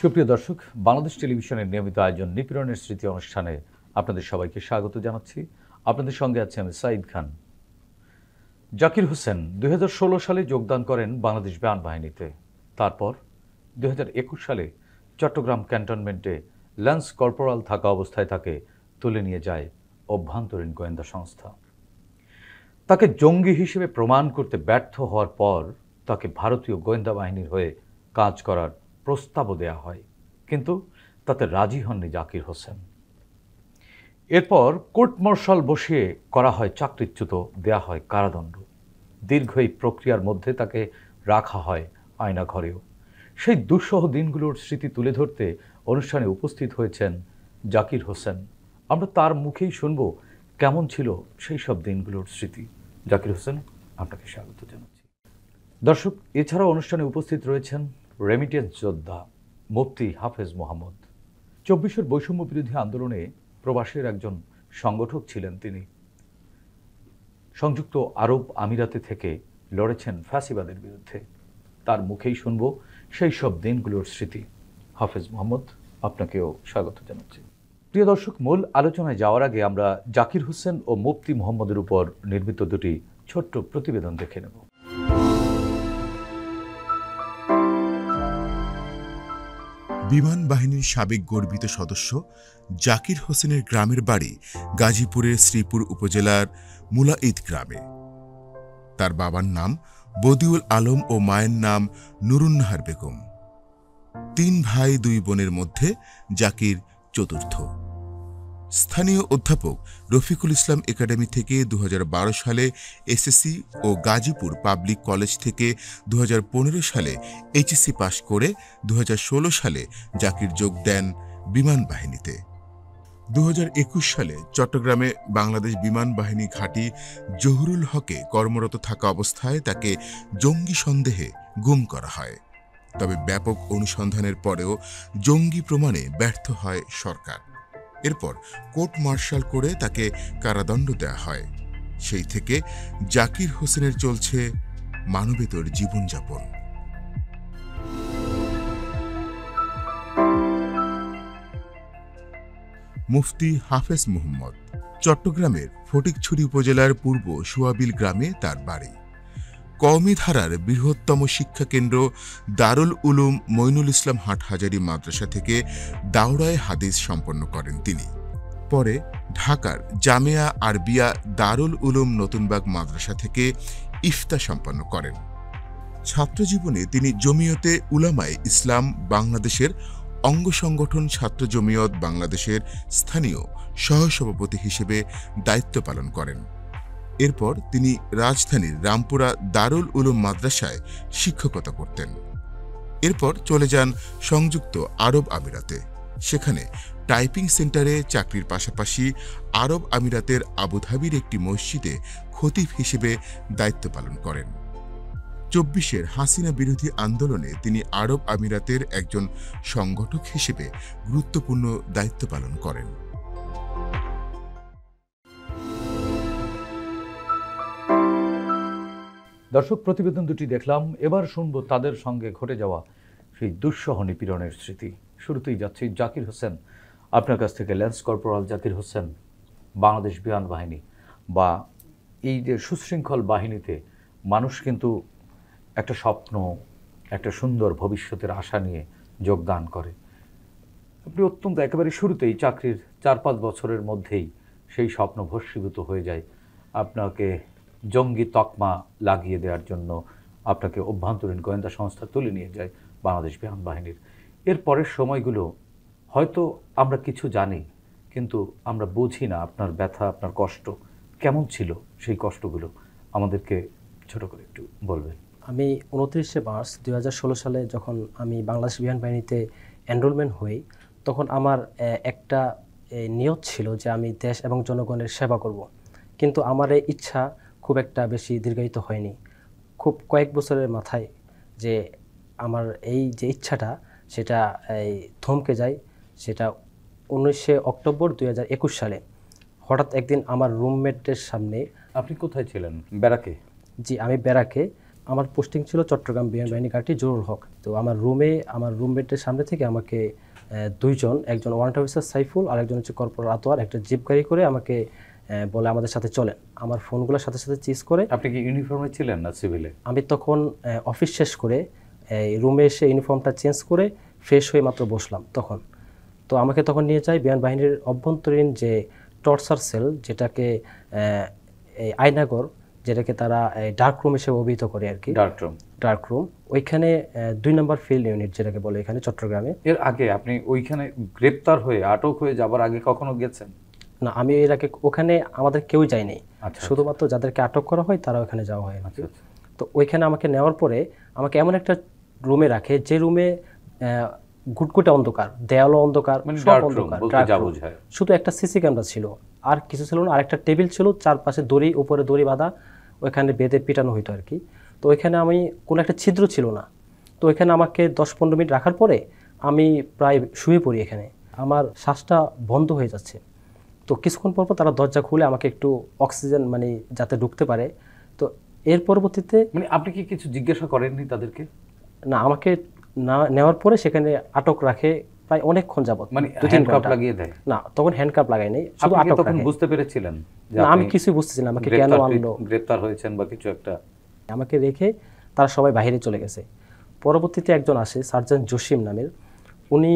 সুপ্রিয় দর্শক, বাংলাদেশ টেলিভিশনের নিয়মিত আয়োজন নিপীড়নের স্মৃতি অনুষ্ঠানে আপনাদের সবাইকে স্বাগত জানাচ্ছি। আপনাদের সঙ্গে আছি আমি সাঈদ খান। জাকির হোসেন 2016 সালে যোগদান করেন বাংলাদেশ বিমান বাহিনীতে। তারপর 2021 সালে চট্টগ্রাম ক্যান্টনমেন্টে ল্যান্স কর্পোরাল থাকা অবস্থায় তাকে তুলে নিয়ে যায় অভ্যন্তরীণ গোয়েন্দা সংস্থা। তাকে জঙ্গি হিসেবে প্রমাণ করতে ব্যর্থ হওয়ার পর তাকে ভারতীয় গোয়েন্দা বাহিনীর হয়ে কাজ করার প্রস্তাবও দেয়া হয়, কিন্তু তাতে রাজি হননি জাকির হোসেন। এরপর কোর্ট মার্শাল বসিয়ে করা হয় চাকরিচ্যুত, দেয়া হয় কারাদণ্ড। দীর্ঘ এই প্রক্রিয়ার মধ্যে তাকে রাখা হয় আয়নাঘরেও। সেই দুঃসহ দিনগুলোর স্মৃতি তুলে ধরতে অনুষ্ঠানে উপস্থিত হয়েছেন জাকির হোসেন। আমরা তার মুখেই শুনব কেমন ছিল সেই সব দিনগুলোর স্মৃতি। জাকির হোসেন, আপনাকে স্বাগত জানাচ্ছি। দর্শক, এছাড়াও অনুষ্ঠানে উপস্থিত রয়েছেন রেমিটেন্স যোদ্ধা মুফতি হাফেজ মোহাম্মদ। 24-এর বৈষম্য বিরোধী আন্দোলনে প্রবাসের একজন সংগঠক ছিলেন তিনি। সংযুক্ত আরব আমিরাতে থেকে লড়েছেন ফ্যাসিবাদের বিরুদ্ধে। তার মুখেই শুনব সেই সব দিনগুলোর স্মৃতি। হাফেজ মোহাম্মদ, আপনাকেও স্বাগত জানাচ্ছি। প্রিয় দর্শক, মূল আলোচনায় যাওয়ার আগে আমরা জাকির হোসেন ও মুফতি মোহাম্মদের উপর নির্মিত দুটি ছোট্ট প্রতিবেদন দেখে নেব। বিমান বাহিনীর সাবেক গর্বিত সদস্য জাকির হোসেনের গ্রামের বাড়ি গাজীপুরের শ্রীপুর উপজেলার মুলাঈদ গ্রামে। তার বাবার নাম বদিউল আলম ও মায়ের নাম নুরুন্নাহার বেগম। 3 ভাই 2 বোনের মধ্যে জাকির চতুর্থ। স্থানীয় অধ্যাপক রফিকুল ইসলাম একাডেমি থেকে 2012 সালে এসএসসি ও গাজীপুর পাবলিক কলেজ থেকে 2015 সালে এইচএসসি পাশ করে 2016 সালে জাকির যোগ দেন বিমান বাহিনীতে। 2021 সালে চট্টগ্রামে বাংলাদেশ বিমান বাহিনী ঘাঁটি জহুরুল হকে কর্মরত থাকা অবস্থায় তাকে জঙ্গি সন্দেহে গুম করা হয়। তবে ব্যাপক অনুসন্ধানের পরেও জঙ্গি প্রমাণে ব্যর্থ হয় সরকার। এরপর কোর্ট মার্শাল করে তাকে কারাদণ্ড দেয়া হয়। সেই থেকে জাকির হোসেনের চলছে মানবেতর জীবনযাপন। মুফতি হাফেজ মোহাম্মদ চট্টগ্রামের ফটিকছড়ি উপজেলার পূর্ব সুয়াবিল গ্রামে তার বাড়ি। কওমি ধারার বৃহত্তম শিক্ষাকেন্দ্র দারুল উলুম মঈনুল ইসলাম হাটহাজারী মাদ্রাসা থেকে দাওরায়ে হাদিস সম্পন্ন করেন তিনি। পরে ঢাকার জামেয়া আরবিয়া দারুল উলুম নতুনবাগ মাদ্রাসা থেকে ইফতা সম্পন্ন করেন। ছাত্রজীবনে তিনি জমিয়তে উলামায়ে ইসলাম বাংলাদেশের অঙ্গ সংগঠন ছাত্র জমিয়ত বাংলাদেশের স্থানীয় সহসভাপতি হিসেবে দায়িত্ব পালন করেন। এরপর তিনি রাজধানীর রামপুরা দারুল উলুম মাদ্রাসায় শিক্ষকতা করতেন। এরপর চলে যান সংযুক্ত আরব আমিরাতে। সেখানে টাইপিং সেন্টারে চাকরির পাশাপাশি আরব আমিরাতের আবুধাবির একটি মসজিদে খতিব হিসেবে দায়িত্ব পালন করেন। 24-এর হাসিনা বিরোধী আন্দোলনে তিনি আরব আমিরাতের একজন সংগঠক হিসেবে গুরুত্বপূর্ণ দায়িত্ব পালন করেন। দর্শক, প্রতিবেদন দুটি দেখলাম। এবার শুনবো তাদের সঙ্গে ঘটে যাওয়া সেই দুঃসহ নিপীড়নের স্মৃতি। শুরুতেই যাচ্ছি জাকির হোসেন, আপনার কাছ থেকে। ল্যান্স কর্পোরাল জাকির হোসেন, বাংলাদেশ বিমান বাহিনী বা এই যে সুশৃঙ্খল বাহিনীতে মানুষ কিন্তু একটা স্বপ্ন, একটা সুন্দর ভবিষ্যতের আশা নিয়ে যোগদান করে। আপনি অত্যন্ত একেবারে শুরুতেই চাকরির 4-5 বছরের মধ্যেই সেই স্বপ্ন ভস্মীভূত হয়ে যায়। আপনাকে জঙ্গি তকমা লাগিয়ে দেওয়ার জন্য আপনাকে অভ্যন্তরীণ গোয়েন্দা সংস্থা তুলে নিয়ে যায় বাংলাদেশ বিমান বাহিনীর। এর পরের সময়গুলো হয়তো আমরা কিছু জানি, কিন্তু আমরা বুঝি না আপনার ব্যথা, আপনার কষ্ট কেমন ছিল। সেই কষ্টগুলো আমাদেরকে ছোট করে একটু বলবেন। আমি 29শে মার্চ 2016 সালে যখন আমি বাংলাদেশ বিমান বাহিনীতে এনরোলমেন্ট হই, তখন আমার একটা নিয়ত ছিল যে আমি দেশ এবং জনগণের সেবা করব। কিন্তু আমার এই ইচ্ছা খুব একটা বেশি দীর্ঘায়িত হয়নি। খুব কয়েক বছরের মাথায় যে আমার এই যে ইচ্ছাটা সেটা থমকে যায়। সেটা 19শে অক্টোবর 2021 সালে হঠাৎ একদিন আমার রুমমেটের সামনে। আপনি কোথায় ছিলেন? ব্যারাকে? জি, আমি ব্যারাকে। আমার পোস্টিং ছিল চট্টগ্রাম বিমান বাহিনী ঘাঁটি জহুরুল হক। তো আমার রুমমেটের সামনে থেকে আমাকে দুইজন, একজন ওয়ারেন্ট অফিসার সাইফুল আর একজন হচ্ছে কর্পোরাল আতোয়ার, একটা জিপ গাড়ি করে আমাকে বলে আমাদের সাথে চলেন। আমার ফোনগুলোর সাথে সাথে চিজ করে। আপনি কি ইউনিফর্মে ছিলেন না সিভিলে? আমি তখন অফিস শেষ করে রুমে এসে ইউনিফর্মটা চেঞ্জ করে ফ্রেশ হয়ে মাত্র বসলাম তখন। তো আমাকে তখন নিয়ে যায় বিমান বাহিনীর অভ্যন্তরীণ যে টর্চার সেল, যেটাকে আয়নাগর, যেটাকে তারা ডার্ক রুম হিসেবে অভিহিত করে আর কি। ডার্ক রুম ওইখানে 2 নম্বর ফিল্ড ইউনিট যেটাকে বলে এখানে চট্টগ্রামে। এর আগে আপনি ওইখানে গ্রেপ্তার হয়ে আটক হয়ে যাবার আগে কখনো গেছেন? না, আমি এর আগে ওখানে আমাদের কেউই যায়নি, শুধুমাত্র যাদেরকে আটক করা হয় তারা ওখানে যাওয়া হয়। তো ওইখানে আমাকে নেওয়ার পরে আমাকে এমন একটা রুমে রাখে যে রুমে গুটগুটে অন্ধকার, দেয়ালও অন্ধকার, সব অন্ধকার, শুধু একটা সিসি ক্যামেরা ছিল, আর কিছু ছিল না। আরেকটা টেবিল ছিল, চারপাশে দড়ি, উপরে দড়ি বাঁধা, ওইখানে বেঁধে পিটানো হইতো আর কি। তো ওইখানে আমি কোনো একটা ছিদ্র ছিল না। তো ওইখানে আমাকে 10-15 মিনিট রাখার পরে আমি প্রায় শুয়ে পড়ি এখানে, আমার শ্বাসটা বন্ধ হয়ে যাচ্ছে। তো কিছুক্ষণ পর তারা দরজা খুলে আমাকে একটু অক্সিজেন মানে যাতে ঢুকতে পারে। তো এর পরবর্তীতে মানে আপনি কি কিছু জিজ্ঞাসা করেননি তাদেরকে? না, আমাকে না নেওয়ার পরে সেখানে আটক রাখে প্রায় অনেকক্ষণ যাবত। মানে হ্যান্ডকাফ লাগিয়ে দেয়? না, তখন হ্যান্ডকাফ লাগাই নাই, শুধু আটক রাখে। বুঝতে পেরেছিলেন যে না, আমি কিছুই বুঝতেছিলাম আমাকে কেন আনলো, গ্রেফতার হয়েছেন বা কিছু একটা। আমাকে রেখে তারা সবাই বাইরে চলে গেছে। পরবর্তীতে একজন আসে, সার্জেন্ট জসিম নামের, উনি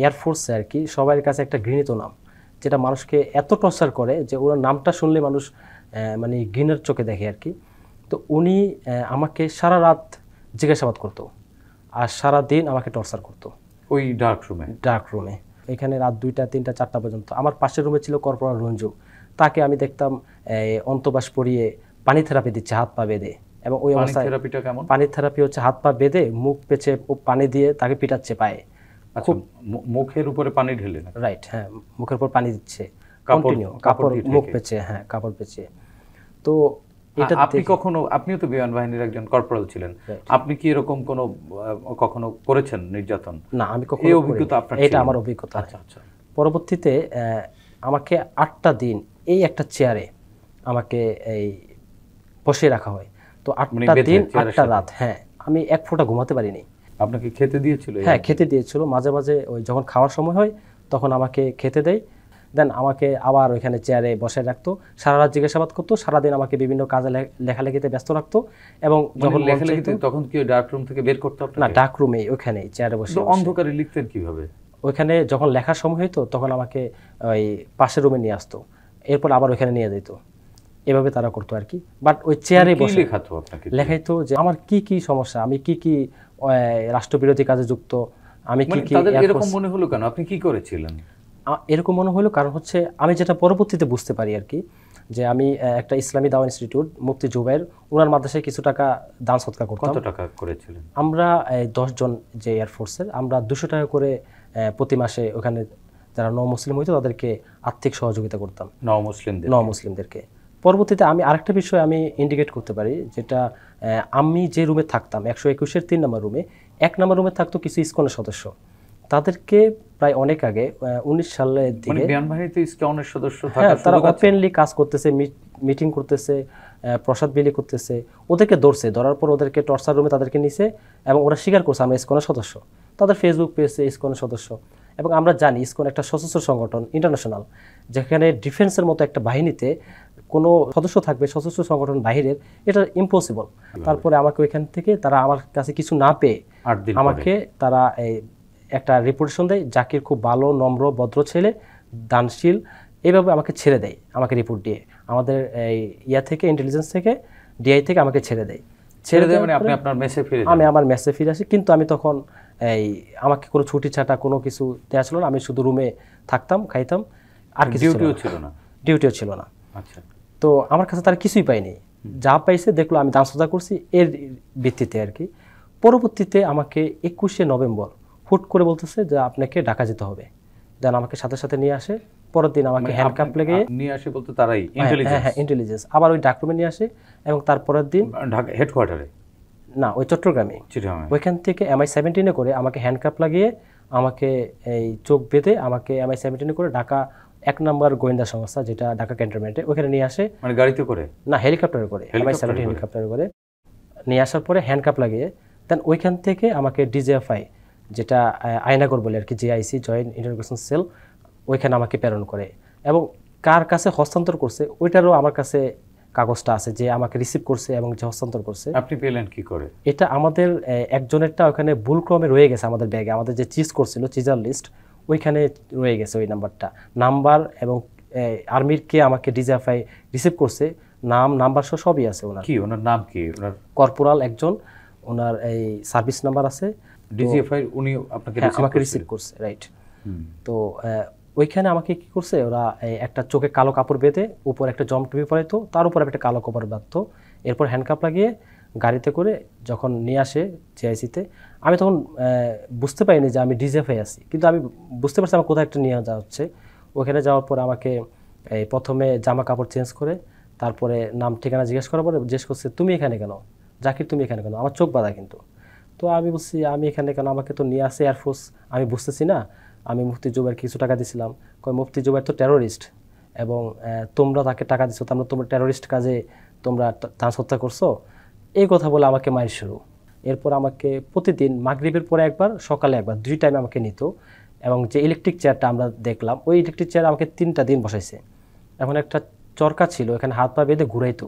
এয়ারফোর্সে আর কি, সবার কাছে একটা ঘৃণিত নাম, যেটা মানুষকে এত টর্চার করে যে ওর নামটা শুনলে মানুষ মানে ঘৃণার চোখে দেখে আর কি। তো উনি আমাকে সারা রাত জিজ্ঞাসাবাদ করতো আর সারা দিন আমাকে টর্চার করতো ওই ডার্ক রুমে। এখানে রাত 2টা, 3টা, 4টা পর্যন্ত। আমার পাশের রুমে ছিল কর্পোরাল রঞ্জু, তাকে আমি দেখতাম অন্তবাস পরিয়ে পানি থেরাপি দিচ্ছে হাত পা বেঁধে। এবং ওই অবস্থায় পানি থেরাপি হচ্ছে হাত পা বেঁধে মুখ পেঁচে পানি দিয়ে তাকে পিটাচ্ছে পায়ে। মুখের উপরে পানি ঢেলে? রাইট, হ্যাঁ, মুখের উপর পানি দিচ্ছে কন্টিনিউ, কাপড় মুখ পেঁচে, হ্যাঁ কাপড় পেঁচে। তো আপনিও তো বিমান বাহিনীর একজন কর্পোরাল ছিলেন, আপনি কি এরকম কখনো করেছেন নির্যাতন? না, আমি কখনো অভিজ্ঞতা, এটা আমার অভিজ্ঞতা। আচ্ছা। পরবর্তীতে আমাকে 8টা দিন এই একটা চেয়ারে আমাকে এই বসে রাখা হয়। তো 8টা দিন 8টা রাত, হ্যাঁ, আমি এক ফোঁটা ঘুমাতে পারিনি। আপনাকে খেতে দিয়েছিল? হ্যাঁ, খেতে দিয়েছিল। মাঝে মাঝে ওই যখন খাওয়ার সময় হয় তখন আমাকে খেতে দেয়, দেন আমাকে আবার ওইখানে চেয়ারে বসে রাখতো, সারা রাত জিজ্ঞাসাবাদ করতো, সারাদিন আমাকে বিভিন্ন কাজে লেখালেখিতে ব্যস্ত রাখতো। এবং যখন লেখালেখিতে তখন কি ডার্ক রুম থেকে বের করতে আপনাকে? না, ডার্ক রুমে ওইখানে চেয়ারে বসে। অন্ধকারে লিখতেন কিভাবে? ওইখানে যখন লেখার সময় হইতো তখন আমাকে ওই পাশের রুমে নিয়ে আসতো, এরপর আবার ওইখানে নিয়ে যেত, এভাবে তারা করতো আর কি। বাট ওই চেয়ারে বসে লেখাইতো যে আমার কি কি সমস্যা, আমি কি কি রাষ্ট্রবিরোধী কাজে যুক্ত, আমি কি কি। এরকম মনে হলো কেন? আপনি কি করেছিলেন? এরকম মনে হলো কারণ হচ্ছে আমি যেটা পরবর্তীতে বুঝতে পারি আর কি, যে আমি একটা ইসলামী দাওয়া ইনস্টিটিউট মুফতি জুবাইর, ওনার মাদ্রাসায় কিছু টাকা দান সদকা করতাম। কত টাকা করেছিলেন? আমরা 10 জন যে এয়ারফোর্সের, আমরা 200 টাকা করে প্রতি মাসে ওখানে যারা মুসলিম হইতো তাদেরকে আর্থিক সহযোগিতা করতাম, মুসলিমদেরকে। পরবর্তীতে আমি আরেকটা বিষয় আমি ইন্ডিকেট করতে পারি, যেটা আমি যে রুমে থাকতাম 121-এর 3 নম্বর রুমে, 1 নম্বর রুমে থাকতো কিছু ইসকনের সদস্য। তাদেরকে প্রায় অনেক আগে 19 সালের দিকে বিমান বাহিনীতে ইসকনের সদস্য তারা ওপেনলি কাজ করতেছে, মিটিং করতেছে, প্রসাদ বিলি করতেছে। ওদেরকে ধরার পর ওদেরকে টর্চার রুমে তাদেরকে নিছে এবং ওরা স্বীকার করছে আমরা ইসকনের সদস্য। তাদের ফেসবুক পেজে ইসকনের সদস্য। এবং আমরা জানি ইসকন একটা সশস্ত্র সংগঠন, ইন্টারন্যাশনাল, যেখানে ডিফেন্সের মতো একটা বাহিনীতে কোনো সদস্য থাকবে সশস্ত্র সংগঠন বাহিরের, এটা ইম্পসিবল। তারপরে আমাকে ওইখান থেকে তারা আমার কাছে কিছু না পেয়ে আমাকে তারা একটা রিপোর্টেশন দেয়, জাকির খুব ভালো, নম্র, ভদ্র ছেলে, দানশীল, এইভাবে আমাকে ছেড়ে দেয়। আমাকে রিপোর্ট দিয়ে আমাদের ইয়া থেকে, ইন্টেলিজেন্স থেকে, ডিআই থেকে আমাকে ছেড়ে দেয়। মানে আপনি আপনার মেসে ফিরে যান? আমি আমার মেসে ফিরে আসি, কিন্তু আমি তখন আমাকে কোনো ছুটি ছাটা কোনো কিছু দেওয়া ছিল না। আমি শুধু রুমে থাকতাম, খাইতাম, আর কিছু ডিউটিও ছিল না। আচ্ছা। তো আমার কাছে তারা কিছুই পাইনি, যা পাইছে দেখলো আমি দান সদকা করছি এর ভিত্তিতে আর কি। পরবর্তীতে আমাকে 21শে নভেম্বর হুট করে বলতেছে যে আপনাকে ঢাকা যেতে হবে। দেন আমাকে সাথে সাথে নিয়ে আসে। পরের দিন আমাকে হ্যান্ডকাপ লেগে নিয়ে আসে, বলতে তারাই ইন্টেলিজেন্স আবার ওই ডাক রুমে নিয়ে আসে। এবং তারপরের দিন ঢাকা হেডকোয়ার্টারে না, ওই চট্টগ্রামে, ওইখান থেকে MI-17 করে আমাকে হ্যান্ডকাপ লাগিয়ে আমাকে এই চোখ বেঁধে আমাকে MI-17 করে ঢাকা 1 নম্বর গোয়েন্দা সংস্থা, যেটা ঢাকা ক্যান্টনমেন্টে, ওখানে নিয়ে আসে। মানে গাড়িতে করে? না, হেলিকপ্টারে করে, MI-17 হেলিকপ্টারে করে। নিয়ে আসার পরে হ্যান্ডকাপ লাগিয়ে দেন ওইখান থেকে আমাকে ডিজিএফআই, যেটা আয়নাগর বলে আর কি, জিআইসি জয়েন্ট ইন্টারোগেশন সেল, ওইখানে আমাকে প্রেরণ করে। এবং কার কাছে হস্তান্তর করছে ওইটারও আমার কাছে কাগজটা আছে, যে আমাকে রিসিভ করছে এবং যে হস্তান্তর করছে। আপনি পেলেন কি করে? এটা আমাদের একজনেরটা ওখানে ভুলক্রমে রয়ে গেছে আমাদের ব্যাগে, আমাদের যে চিজ করছিল চিজার লিস্ট ওইখানে রয়ে গেছে ওই নাম্বার এবং আর্মির কে আমাকে ডিজিএফআই রিসিভ করছে, নাম্বার সবই আছে ওনার। কি ওনার নাম কি? ওনার কর্পোরাল একজন, ওনার এই সার্ভিস নাম্বার আছে। ডিজিএফআই উনি আপনাকে আমাকে রিসিভ করছে, রাইট। তো ওইখানে আমাকে কি করছে ওরা, একটা চোখে কালো কাপড় বেঁধে উপর একটা জম টুপি পরাইতো, তার উপর একটা কালো কাপড় বাঁধতো, এরপর হ্যান্ডকাপ লাগিয়ে গাড়িতে করে যখন নিয়ে আসে জিআইসিতে, আমি তখন বুঝতে পারিনি যে আমি ডিজিএফআই আছি, কিন্তু আমি বুঝতে পারছি আমার কোথাও একটা নিয়ে যাওয়া হচ্ছে। ওখানে যাওয়ার পর আমাকে প্রথমে জামা কাপড় চেঞ্জ করে, তারপরে নাম ঠিকানা জিজ্ঞেস করার পরে জিজ্ঞেস করছে তুমি এখানে কেন, জাকির তুমি এখানে কেন? আমার চোখ বাঁধা কিন্তু। তো আমি বলছি আমি এখানে কেন, আমাকে তো নিয়ে আসে এয়ারফোর্স, আমি বুঝতেছি না, আমি মুফতি জুবাইর কিছু টাকা দিছিলাম। কয় মুফতি জুবাইর তো টেরোরিস্ট, এবং তোমরা তাকে টাকা দিচ্ছ, তোমরা তোমার টেরোরিস্ট কাজে তোমরা ট্রান্স হত্যা করছো, এই কথা বলে আমাকে মাইর শুরু। এরপর আমাকে প্রতিদিন মাগরিবের পরে একবার, সকালে একবার, 2 টাইমে আমাকে নিত। এবং যে ইলেকট্রিক চেয়ারটা আমরা দেখলাম, ওই ইলেকট্রিক চেয়ার আমাকে 3টা দিন বসাইছে। এখন একটা চরকা ছিল, এখানে হাত পা বেঁধে ঘুরাইতো,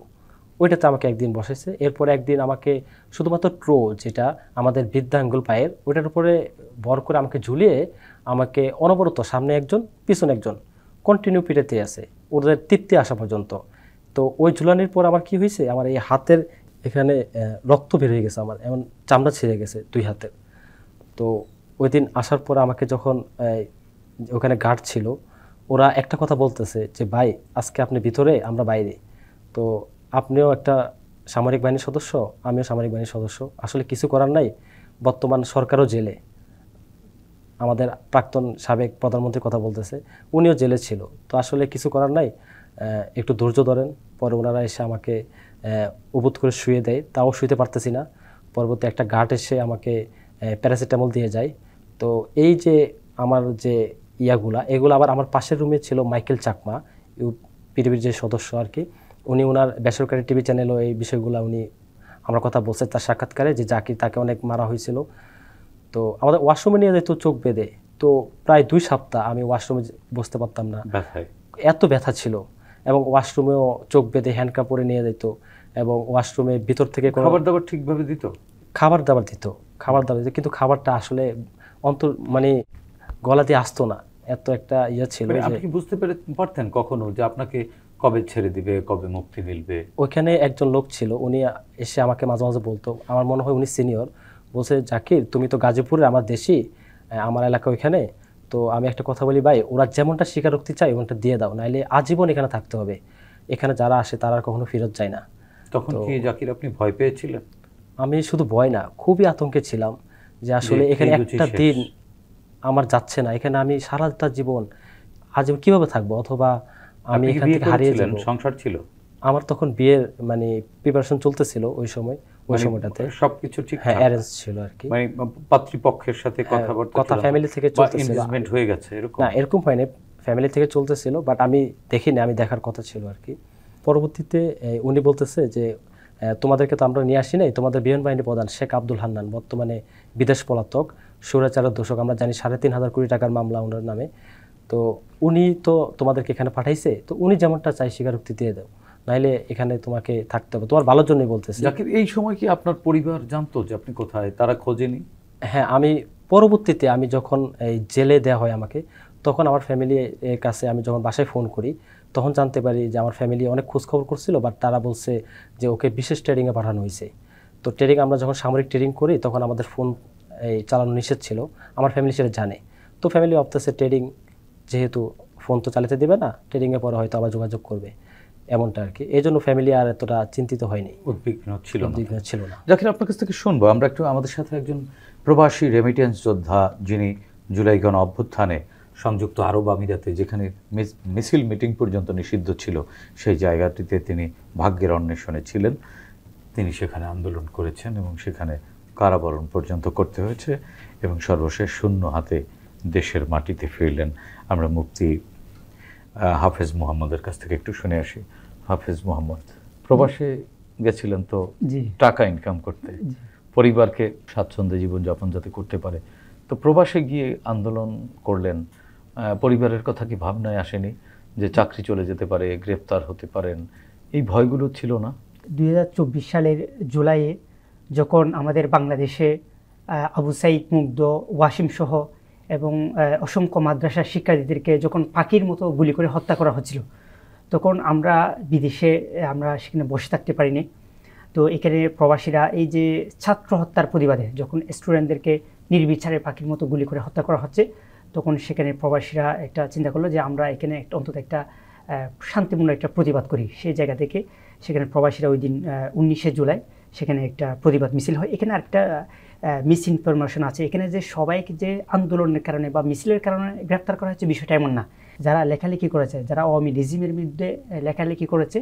ওইটাতে আমাকে একদিন বসাইছে। এরপরে একদিন আমাকে শুধুমাত্র ট্রো, যেটা আমাদের বৃদ্ধাঙ্গুল পায়ের, ওইটার উপরে ভর করে আমাকে ঝুলিয়ে আমাকে অনবরত সামনে একজন পিছনে একজন কন্টিনিউ পিটাতে আছে ওদের তৃপ্তি আসা পর্যন্ত। তো ওই ঝুলানির পর আমার কি হয়েছে, আমার এই হাতের এখানে রক্ত বের হয়ে গেছে, আমার এমন চামড়া ছিঁড়ে গেছে 2 হাতের। তো ওই দিন আসার পর আমাকে যখন ওখানে গার্ড ছিল, ওরা একটা কথা বলতেছে যে ভাই আজকে আপনি ভিতরে, আমরা বাইরে, তো আপনিও একটা সামরিক বাহিনীর সদস্য, আমিও সামরিক বাহিনীর সদস্য, আসলে কিছু করার নাই, বর্তমান সরকারও জেলে, আমাদের প্রাক্তন সাবেক প্রধানমন্ত্রীর কথা বলতেছে, উনিও জেলে ছিল, তো আসলে কিছু করার নাই, একটু ধৈর্য ধরেন। পরে ওনারা এসে আমাকে উবুত করে শুয়ে দেয়, তাও শুইতে পারতেছি না। পরবর্তী একটা গার্ড এসে আমাকে প্যারাসিটামল দিয়ে যায়। তো এই যে আমার যে এগুলো আবার আমার পাশের রুমে ছিল মাইকেল চাকমা, পিডিবির যে সদস্য আর কি, উনি ওনার বেসরকারি টিভি চ্যানেলও এই বিষয়গুলো উনি আমার কথা বলছে তার সাক্ষাৎকারে, যে জাকির তাকে অনেক মারা হয়েছিল। তো আমাদের ওয়াশরুমে নিয়ে যেত চোখ বেঁধে, তো প্রায় 2 সপ্তাহ আমি ওয়াশরুমে বসতে পারতাম না, এত ব্যথা ছিল। এবং ওয়াশরুমেও চোখ বেঁধে হ্যান্ডকাপ পরে নিয়ে যেত, এবং ওয়াশরুমের ভিতর থেকে খাবার দাবার ঠিকভাবে দিত? খাবার দাবার দিত, কিন্তু খাবারটা আসলে মানে গলা দিয়ে আসতো না, এত একটা ছিল। আপনি কি বুঝতে পারতেন কখনো যে আপনাকে কবে ছেড়ে দিবে, কবে মুক্তি মিলবে? ওইখানে একজন লোক ছিল, উনি এসে আমাকে মাঝে মাঝে বলতো, আমার মনে হয় উনি সিনিয়র, বলছে জাকির তুমি তো গাজীপুরে, আমার দেশি, আমার এলাকা ওইখানে, তো আমি একটা কথা বলি ভাই, ওরা যেমনটা স্বীকারোক্তি চাই ওমনটা দিয়ে দাও, নাইলে আজীবন এখানে থাকতে হবে, এখানে যারা আসে তারা আর কখনো ফেরত যায় না। তখন কি জাকির আপনি ভয় পেয়েছিলেন? আমি শুধু ভয় না, খুবই আতঙ্কে ছিলাম যে আসলে এখানে একটা দিন আমার যাচ্ছে না, এখানে আমি সারাটা জীবন আজীবন কিভাবে থাকবো, অথবা আমি এখান থেকে হারিয়ে যাব। সংসার ছিল? আমার তখন বিয়ের মানে প্রিপারেশন চলতেছিল ওই সময়টাতে, সবকিছু ঠিক, হ্যাঁ অ্যারেঞ্জ ছিল আর কি, মানে পাত্রীপক্ষের সাথে কথা ফ্যামিলি থেকে চলতেছিল, এনগেজমেন্ট হয়ে গেছে এরকম? না এরকম হয়নি, ফ্যামিলি থেকে চলতেছিল, বাট আমি দেখিনি, আমি দেখার কথা ছিল আর কি। পরবর্তীতে উনি বলতেছে যে তোমাদেরকে তো আমরা নিয়ে আসি নাই, তোমাদের বিমান বাহিনী প্রধান শেখ আব্দুল হান্নান বর্তমানে বিদেশ পলাতক, স্বৈরাচারের দোষক, আমরা জানি 3,500 কোটি টাকার মামলা ওনার নামে, তো উনি তো তোমাদেরকে এখানে পাঠাইছে, তো উনি যেমনটা চাই স্বীকারোক্তি দিয়ে দাও, নাইলে এখানে তোমাকে থাকতে হবে, তোমার ভালোর জন্যই বলতেছে। জাকির এই সময় কি আপনার পরিবার জানতো যে আপনি কোথায়? তারা খোঁজেনি? হ্যাঁ, আমি পরবর্তীতে আমি যখন এই জেলে দেওয়া হয় আমাকে, তখন আমার ফ্যামিলির কাছে আমি যখন বাসায় ফোন করি, তখন জানতে পারি যে আমার ফ্যামিলি অনেক খোঁজখবর করছিল, বাট তারা বলছে যে ওকে বিশেষ ট্রেনিংয়ে পাঠানো হয়েছে। তো ট্রেনিং, আমরা যখন সামরিক ট্রেনিং করি তখন আমাদের ফোন চালানো নিষেধ ছিল, আমার ফ্যামিলি সেটা জানে। তো ফ্যামিলি ভাবতেছে ট্রেনিং যেহেতু ফোন তো চালাতে দেবে না, ট্রেনিংয়ে পরে হয়তো আবার যোগাযোগ করবে, এমনটা আর কি। এই জন্য ফ্যামিলি আর এতটা চিন্তিত হয়নি, উদ্বিগ্ন ছিল না। জাকির, আপনার কাছ থেকে শুনবো আমরা একটু, আমাদের সাথে একজন প্রবাসী রেমিটেন্স যোদ্ধা, যিনি জুলাই গণ অভ্যুত্থানে সংযুক্ত আরব আমিরাতে, যেখানে মিছিল মিটিং পর্যন্ত নিষিদ্ধ ছিল, সেই জায়গাটিতে তিনি ভাগ্যের অন্বেষণে ছিলেন, তিনি সেখানে আন্দোলন করেছেন এবং সেখানে কারাবরণ পর্যন্ত করতে হয়েছে, এবং সর্বশেষ শূন্য হাতে দেশের মাটিতে ফিরলেন। আমরা মুফতি হাফেজ মুহাম্মদের কাছ থেকে একটু শুনে আসি। হাফেজ মুহাম্মদ, প্রবাসে গেছিলেন তো জি টাকা ইনকাম করতে, পরিবারকে স্বাচ্ছন্দ্যে জীবনযাপন যাতে করতে পারে। তো প্রবাসে গিয়ে আন্দোলন করলেন, পরিবারের কথা কি ভাবনায় আসেনি যে চাকরি চলে যেতে পারে, গ্রেপ্তার হতে পারেন? এই ভয়গুলো ছিল না? 2024 সালের জুলাইয়ে যখন আমাদের বাংলাদেশে আবু সাইদ, মুগ্ধ, ওয়াসিম সহ এবং অসংখ্য মাদ্রাসার শিক্ষার্থীদেরকে যখন পাখির মতো গুলি করে হত্যা করা হচ্ছিল, তখন আমরা বিদেশে আমরা সেখানে বসে থাকতে পারিনি। তো এখানে প্রবাসীরা এই যে ছাত্র হত্যার প্রতিবাদে যখন স্টুডেন্টদেরকে নির্বিচারে পাখির মতো গুলি করে হত্যা করা হচ্ছে, তখন সেখানে প্রবাসীরা একটা চিন্তা করলো যে আমরা এখানে অন্তত একটা শান্তিপূর্ণ একটা প্রতিবাদ করি। সেই জায়গা থেকে সেখানে প্রবাসীরা ওই দিন 19শে জুলাই সেখানে একটা প্রতিবাদ মিছিল হয়। এখানে আরেকটা মিস ইনফরমেশন আছে, এখানে যে সবাইকে যে আন্দোলনের কারণে বা মিছিলের কারণে গ্রেপ্তার করা হচ্ছে বিষয়টা এমন না। যারা লেখালেখি করেছে, যারা আওয়ামী রেজিমের বিরুদ্ধে লেখালেখি করেছে,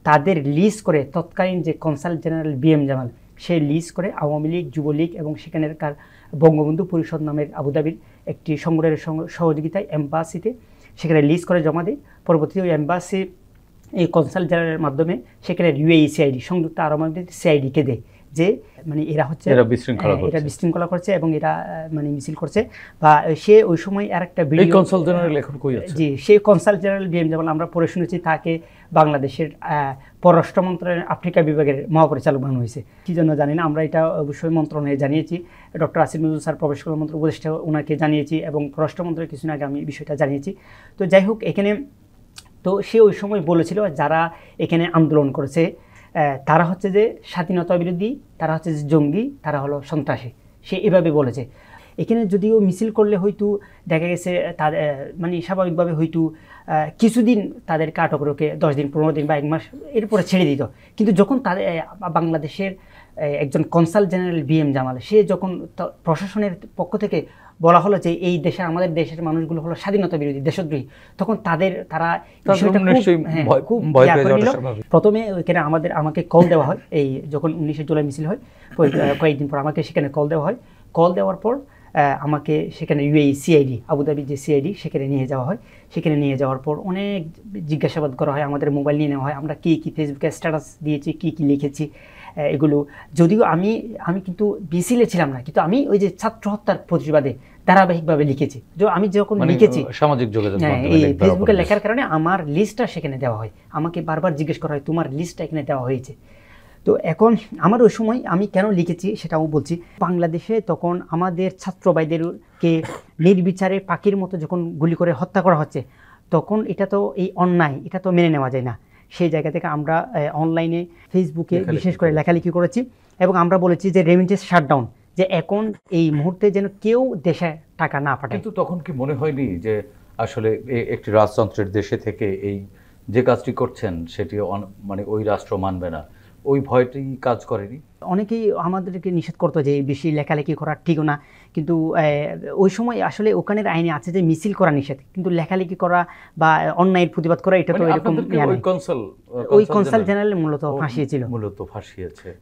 তাদের লিস্ট করে তৎকালীন যে কনসাল জেনারেল BM জামাল সে লিস্ট করে আওয়ামী লীগ, যুবলীগ এবং সেখানকার বঙ্গবন্ধু পরিষদ নামের আবুধাবির একটি সংগঠনের সহযোগিতায় এম্বাসিতে সেখানে লিস্ট করে জমা দেয়। পরবর্তীতে ওই এম্বাসি এই কনসাল জেনারেলের মাধ্যমে সেখানে UAE CID, সংযুক্ত আরব আমিরাত CID-কে দেয় যে মানে এরা হচ্ছে এরা বিশৃঙ্খলা করছে এবং এরা মানে মিছিল করছে। বা সে ওই সময় আর একটা ভিডিও, কনসাল জেনারেল এখন কই আছে? জি, সেই কনসাল জেনারেল BM যেমন আমরা পড়ে শুনেছি তাকে বাংলাদেশের পররাষ্ট্র মন্ত্রণালয়ের আফ্রিকা বিভাগের মহাপরিচালক বানানো হয়েছে। কী জন্য জানি না, আমরা এটা অবশ্যই মন্ত্রণালয়ে জানিয়েছি, ডক্টর আসিফ নজরুল স্যার প্রবেশ কল্যাণ মন্ত্রী উপদেষ্টা ওনাকে জানিয়েছি এবং পররাষ্ট্র মন্ত্রণালয় কিছুদিন আগে আমি বিষয়টা জানিয়েছি। তো যাই হোক, এখানে তো সে ওই সময় বলেছিল যারা এখানে আন্দোলন করেছে তারা হচ্ছে যে স্বাধীনতা বিরোধী, তারা হচ্ছে যে জঙ্গি, তারা হলো সন্ত্রাসী, সে এভাবে বলেছে। এখানে যদিও মিছিল করলে হয়তো দেখা গেছে তাদের মানে স্বাভাবিকভাবে হয়তো কিছুদিন তাদেরকে আটক রেখে 10 দিন, 15 দিন বা 1 মাস এরপরে ছেড়ে দিত। কিন্তু যখন তাদের বাংলাদেশের একজন কনসাল জেনারেল BM জামাল সে যখন প্রশাসনের পক্ষ থেকে বলা হলো যে এই দেশের আমাদের দেশের মানুষগুলো হলো স্বাধীনতা বিরোধী, দেশদ্রোহী, তখন তারা প্রথমে ওইখানে আমাকে কল দেওয়া হয়। এই যখন 19শে জুলাই মিছিল হয় কয়েকদিন পর আমাকে সেখানে কল দেওয়া হয়। কল দেওয়ার পর আমাকে সেখানে UAE CID, আবুধাবি যে CID সেখানে নিয়ে যাওয়া হয়। সেখানে নিয়ে যাওয়ার পর অনেক জিজ্ঞাসাবাদ করা হয়, আমাদের মোবাইল নিয়ে নেওয়া হয়, আমরা কী ফেসবুকে স্ট্যাটাস দিয়েছি, কী লিখেছি এগুলো। যদিও আমি কিন্তু মিছিলে ছিলাম না, কিন্তু আমি ওই যে ছাত্র হত্যার প্রতিবাদে ধারাবাহিকভাবে লিখেছি। আমি যখন লিখেছি সামাজিক যোগাযোগ এই ফেসবুকে লেখার কারণে আমার লিস্টটা সেখানে দেওয়া হয়। আমাকে বারবার জিজ্ঞেস করা হয় তোমার লিস্টটা এখানে দেওয়া হয়েছে। তো এখন আমার ওই সময় আমি কেন লিখেছি সেটাও বলছি। বাংলাদেশে তখন আমাদের ছাত্র ভাইদেরকে নির্বিচারে পাখির মতো যখন গুলি করে হত্যা করা হচ্ছে, তখন এটা তো এই অন্যায়, এটা তো মেনে নেওয়া যায় না। সেই জায়গা থেকে আমরা অনলাইনে ফেসবুকে বিশেষ করে লেখালেখি করেছি এবং আমরা বলেছি যে রেমিটেন্স শাটডাউন, যে এখন এই মুহূর্তে যেন কেউ দেশে টাকা না পাঠায়। কিন্তু তখন কি মনে হয়নি যে আসলে একটি রাজতন্ত্রের দেশে থেকে এই যে কাজটি করছেন সেটি মানে ওই রাষ্ট্র মানবে না, ওই ভয়টি কাজ করেনি? অনেকেই আমাদেরকে নিষেধ করতো যে বেশি লেখালেখি করা ঠিক না, কিন্তু ওই সময় আসলে ওখানের আইনে আছে যে মিছিল করা নিষেধ, কিন্তু লেখালেখি করা বা অন্যায়ের প্রতিবাদ করা এটা তো এরকম ওই কনসাল জেনারেল মূলত ফাঁসিয়েছে।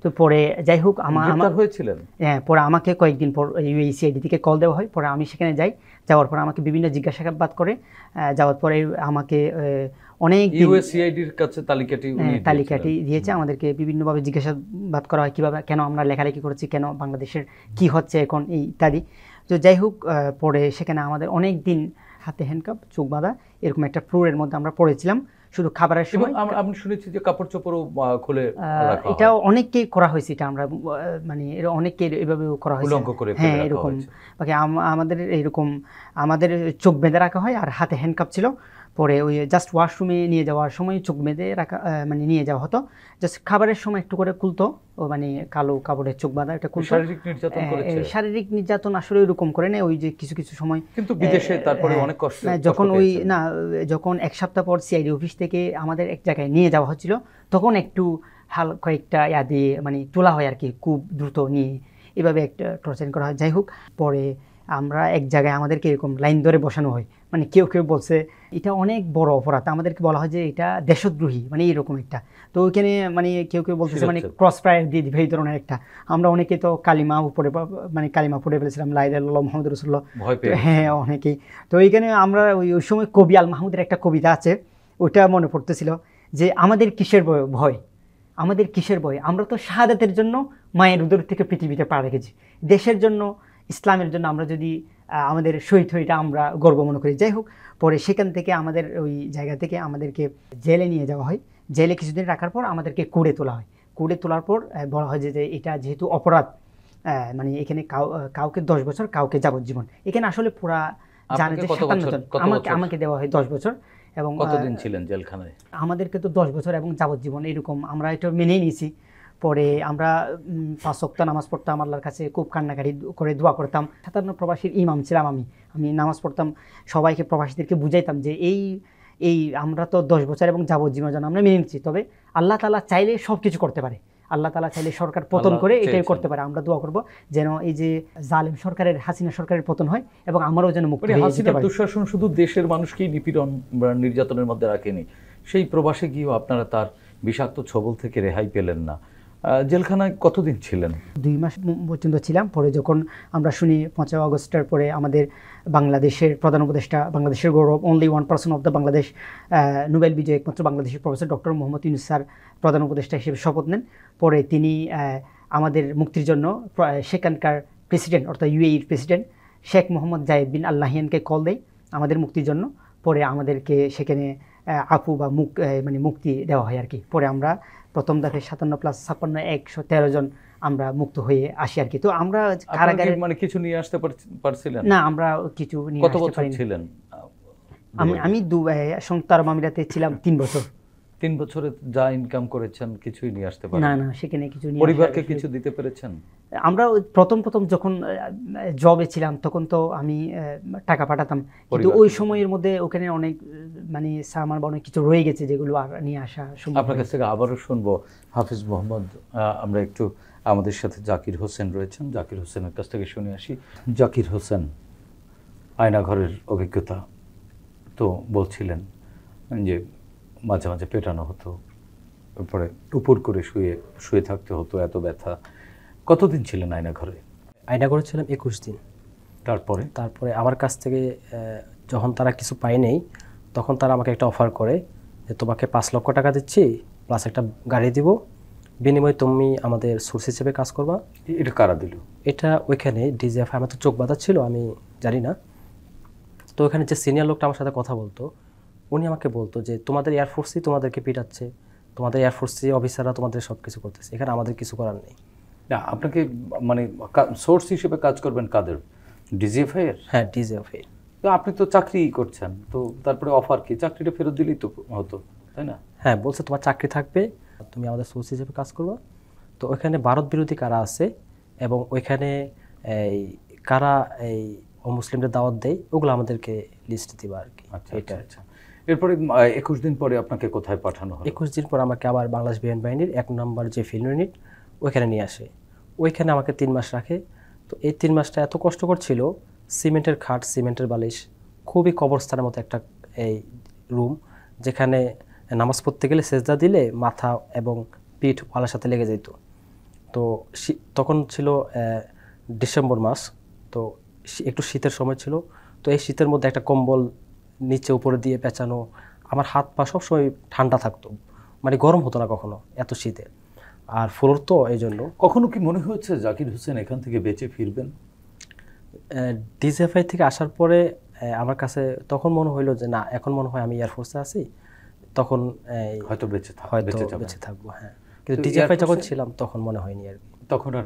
তো পরে যাই হোক আমার হয়েছিলেন, হ্যাঁ, পরে আমাকে কয়েকদিন পর UAE CID থেকে কল দেওয়া হয়। পরে আমি সেখানে যাই, যাওয়ার পর আমাকে বিভিন্ন জিজ্ঞাসাবাদ করে, যাওয়ার পরে আমাকে অনেক UAE-CID-র কাছে তালিকাটি দিয়েছে। আমাদেরকে বিভিন্নভাবে জিজ্ঞাসাবাদ করা হয় কিভাবে, কেন আমরা লেখালেখি করেছি, কেন বাংলাদেশের কি হচ্ছে এখন এই ইত্যাদি। তো যাই হোক, পরে সেখানে আমাদের অনেক দিন হাতে হ্যান্ডকাপ, চোখ বাঁধা, এরকম একটা ফ্লোরের মধ্যে আমরা পড়েছিলাম। শুধু খাবারের সময় আমি শুনেছি যে কাপড় চোপড়ও খুলে এটাও অনেককেই করা হয়েছে, এটা আমরা মানে অনেককে এভাবে করা হয়েছে। হ্যাঁ, এরকম বাকি আমাদের এরকম আমাদের চোখ বেঁধে রাখা হয় আর হাতে হ্যান্ডকাপ ছিল। পরে ওই জাস্ট ওয়াশরুমে নিয়ে যাওয়ার সময় চোখ বেঁধে রাখা মানে নিয়ে যাওয়া হতো। জাস্ট খাবারের সময় একটু করে খুলতো, ও মানে কালো কাপড়ের চোখ বাঁধা, এটা খুলতো। শারীরিক নির্যাতন আসলে ওইরকম করে না, ওই যে কিছু সময়। কিন্তু বিদেশে তারপরে অনেক কষ্ট যখন 1 সপ্তাহ পর CID অফিস থেকে আমাদের এক জায়গায় নিয়ে যাওয়া হচ্ছিল, তখন একটু কয়েকটা দিয়ে মানে তোলা হয় আর কি, খুব দ্রুত নিয়ে এভাবে একটা টর্চার করা হয়। যাই হোক, পরে আমরা এক জায়গায় আমাদেরকে এরকম লাইন ধরে বসানো হয়, মানে কেউ বলছে এটা অনেক বড় অপরাধ, আমাদেরকে বলা হয় যে এটা দেশদ্রোহী, মানে এরকম একটা। তো ওইখানে মানে কেউ বলতেছে মানে ক্রস ফায়ার দিয়ে দিবে এই ধরনের একটা। আমরা অনেকে তো কালিমা পড়ে ফেলেছিলাম, লা ইলাহা ইল্লাল্লাহ মুহাম্মাদুর রাসূলুল্লাহ। হ্যাঁ, অনেকেই। তো এইখানে আমরা ওই সময় কবি আল মাহমুদের একটা কবিতা আছে, ওইটা মনে পড়তেছিল যে আমাদের কিসের ভয়, আমাদের কিসের ভয়? আমরা তো শাহাদাতের জন্য মায়ের উদর থেকে পৃথিবীতে পা রেখেছি। দেশের জন্য, ইসলামের জন্য আমরা যদি আমাদের শহীদ হইটা আমরা গর্ব মনে করি। যাই হোক, পরে সেখান থেকে আমাদের ওই জায়গা থেকে আমাদেরকে জেলে নিয়ে যাওয়া হয়। জেলে কিছুদিন রাখার পর আমাদেরকে কুড়ে তোলা হয়। কুড়ে তোলার পর বলা হয় যে এটা যেহেতু অপরাধ, মানে এখানে কাউকে 10 বছর, কাউকে যাবজ্জীবন। এখানে আসলে পুরা জানে যে 57 জন, আমাকে দেওয়া হয় 10 বছর। এবং কতদিন ছিলেন জেলখানায়? আমাদেরকে তো 10 বছর এবং যাবজ্জীবন এরকম আমরা এটা মেনেই নিয়েছি। পরে আমরা 5 ওয়াক্ত নামাজ পড়তাম, আল্লাহর কাছে খুব কান্নাকাটি করে দোয়া করতাম। 57 প্রবাসীর ইমাম ছিলাম আমি নামাজ পড়তাম, সবাইকে প্রবাসীদেরকে বুঝাইতাম যে এই আমরা তো 10 বছর এবং যাবজ্জীবন যেন আমরা মেনে নিচ্ছি। তবে আল্লাহ তাআলা চাইলে সব কিছু করতে পারে। আল্লাহ তাআলা চাইলে সরকার পতন করে এটাই করতে পারে। আমরা দোয়া করব যেন এই যে জালেম সরকারের, হাসিনা সরকারের পতন হয় এবং আমারও যেন মুক্তি হয়ে যেতে পারে। দুঃশাসন শুধু দেশের মানুষকেই নিপীড়ন বা নির্যাতনের মধ্যে রাখেনি, সেই প্রবাসে গিয়েও আপনারা তার বিষাক্ত ছবল থেকে রেহাই পেলেন না। জেলখানায় কতদিন ছিলেন? 2 মাস পর্যন্ত ছিলাম। পরে যখন আমরা শুনি 5 আগস্টের পরে আমাদের বাংলাদেশের প্রধান উপদেষ্টা, বাংলাদেশের গৌরব, only 1% of the Bangladesh, Nobel বিজয়ী একমাত্র বাংলাদেশের professor doctor Mohammad Yunus sir প্রধান উপদেষ্টা হিসেবে শপথ নেন। পরে তিনি আমাদের মুক্তির জন্য সেখানকার প্রেসিডেন্ট অর্থাৎ ইউএইর প্রেসিডেন্ট শেখ মোহাম্মদ জায়েদ বিন আল নাহিয়ানকে কল দেয় আমাদের মুক্তির জন্য। পরে আমাদেরকে সেখানে আফু বা মুক্তি দেওয়া হয় আর কি। পরে আমরা প্রথম ধাপে 57+56 113 জন আমরা মুক্ত হয়ে আসি আর কি। তো আমরা কারাগারে কিছু নিয়ে আসতে পারছিলেন না? আমরা কিছু নিয়ে আসতে পারিনি। ছিলেন? আমি সংযুক্ত আরব আমিরাতে ছিলাম 3 বছর। 3 বছরে যা ইনকাম করেছেন কিছুই নিয়ে আসতে পারেন না? সেখানে কিছু নিয়ে পরিবারকে কিছু দিতে পেরেছেন? আমরা প্রথম যখন জবে ছিলাম তখন তো আমি টাকা পাঠাতাম, কিন্তু ওই সময়ের মধ্যে ওখানে অনেক সামান বা অনেক কিছু রয়ে গেছে যেগুলো আর নিয়ে আসা সম্ভব। আপনার কাছ থেকে আবারও শুনবো হাফিজ মোহাম্মদ। আমরা একটু, আমাদের সাথে জাকির হোসেন রয়েছেন, জাকির হোসেনের কাছ থেকে শুনে আসি। জাকির হোসেন, আয়নাঘরের অভিজ্ঞতা তো বলছিলেন যে মাঝে মাঝে পেটানো হতো, তারপরে উপর করে শুয়ে থাকতে হতো, এত ব্যথা। কতদিন ছিলেন আয়নাঘরে? আয়নাঘরে ছিলাম 21 দিন। তারপরে আমার কাছ থেকে যখন তারা কিছু পায় নেই, তখন তারা আমাকে একটা অফার করে যে তোমাকে 5 লক্ষ টাকা দিচ্ছি প্লাস একটা গাড়ি দিব, বিনিময়ে তুমি আমাদের সোর্স হিসেবে কাজ করবা। এটা কারা দিল? এটা ওইখানে ডিজিএফআই, আমার তো চোখ বাঁধা ছিল, আমি জানি না। তো ওখানে যে সিনিয়র লোকটা আমার সাথে কথা বলতো, উনি আমাকে বলতো যে তোমাদের এয়ারফোর্সই তোমাদেরকে পিটাচ্ছে, তোমাদের এয়ারফোর্সই অফিসাররা তোমাদের সব কিছু করতেছে, এখানে আমাদের কিছু করার নেই। না, আপনাকে সোর্স হিসেবে কাজ করবেন কাদের? ডিজিএফআই এর? হ্যাঁ, ডিজিএফআই। তো আপনি তো চাকরি করছেন, তো তারপরে অফার কি? চাকরিটা ফেরত দিলেই তো হতো, তাই না? হ্যাঁ, বলছে তোমার চাকরি থাকবে, তুমি আমাদের সোর্স হিসেবে কাজ করবা। তো ওইখানে ভারত বিরোধী কারা আছে এবং ওইখানে কারা অমুসলিমদের দাওয়াত দেয়, ওগুলো আমাদেরকে লিস্ট দিবা আর কি। আচ্ছা। এরপরে 21 দিন পরে আপনাকে কোথায় পাঠানো হলো? 21 দিন পর আমাকে আবার বাংলাদেশ বিমান বাহিনীর 1 নম্বর যে ফিল্ড ইউনিট, ওইখানে নিয়ে আসে। ওইখানে আমাকে 3 মাস রাখে। তো এই 3 মাসটা এত কষ্টকর ছিল। সিমেন্টের খাট, সিমেন্টের বালিশ, খুবই কবরস্থানের মতো একটা এই রুম, যেখানে নামাজ পড়তে গেলে সেজদা দিলে মাথা এবং পিঠ ওয়ালের সাথে লেগে যেত। তো তখন ছিল ডিসেম্বর মাস, তো একটু শীতের সময় ছিল। তো এই শীতের মধ্যে একটা কম্বল নিচে উপরে দিয়ে পেঁচানো, আমার হাত পা সবসময় ঠান্ডা থাকতো, গরম হতো না কখনো এত শীতে। আর ফ্লোর তো এই জন্য। কখনো কি মনে হয়েছে জাকির হোসেন এখান থেকে বেঁচে ফিরবেন? ডিজিএফআই থেকে আসার পরে আমার কাছে তখন মনে হইলো যে না, এখন মনে হয় আমি এয়ারফোর্সে আছি, তখন হয়তো বেঁচে থাকবো। হ্যাঁ, কিন্তু ডিজিএফআই যখন ছিলাম তখন মনে হয়নি আর কি। তখন আর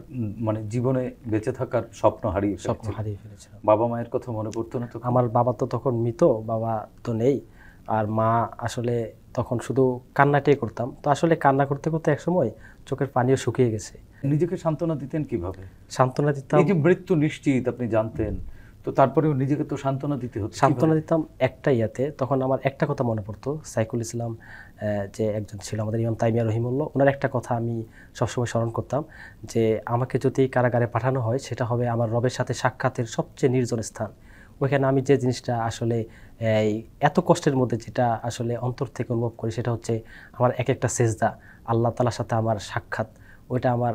জীবনে বেঁচে থাকার স্বপ্ন হারিয়ে ফেলেছিলাম। বাবা মায়ের কথা মনে পড়তো না? তো আমার বাবা তো তখন মৃত, বাবা তো নেই। আর মা আসলে তখন শুধু কান্নাটাই করতাম। তো আসলে কান্না করতে করতে একসময় চোখের পানিও শুকিয়ে গেছে। নিজেকে সান্ত্বনা দিতেন কিভাবে? সান্ত্বনা দিতাম, এই যে মৃত্যু নিশ্চিত আপনি জানতেন, তো তারপরেও নিজেকে তো সান্ত্বনা দিতে হতো। সান্ত্বনা দিতাম একটা ইয়াতে। তখন আমার একটা কথা মনে পড়তো, সাইকুল ইসলাম যে একজন ছিল আমাদের ইমাম তাইমিয়া রহিমুল্লাহ, ওনার একটা কথা আমি সবসময় স্মরণ করতাম যে আমাকে যদি কারাগারে পাঠানো হয়, সেটা হবে আমার রবের সাথে সাক্ষাতের সবচেয়ে নির্জন স্থান। ওইখানে আমি যে জিনিসটা আসলে এত কষ্টের মধ্যে যেটা আসলে অন্তর থেকে অনুভব করি, সেটা হচ্ছে আমার এক একটা সেজদা, আল্লাহ তাআলার সাথে আমার সাক্ষাৎ, ওইটা আমার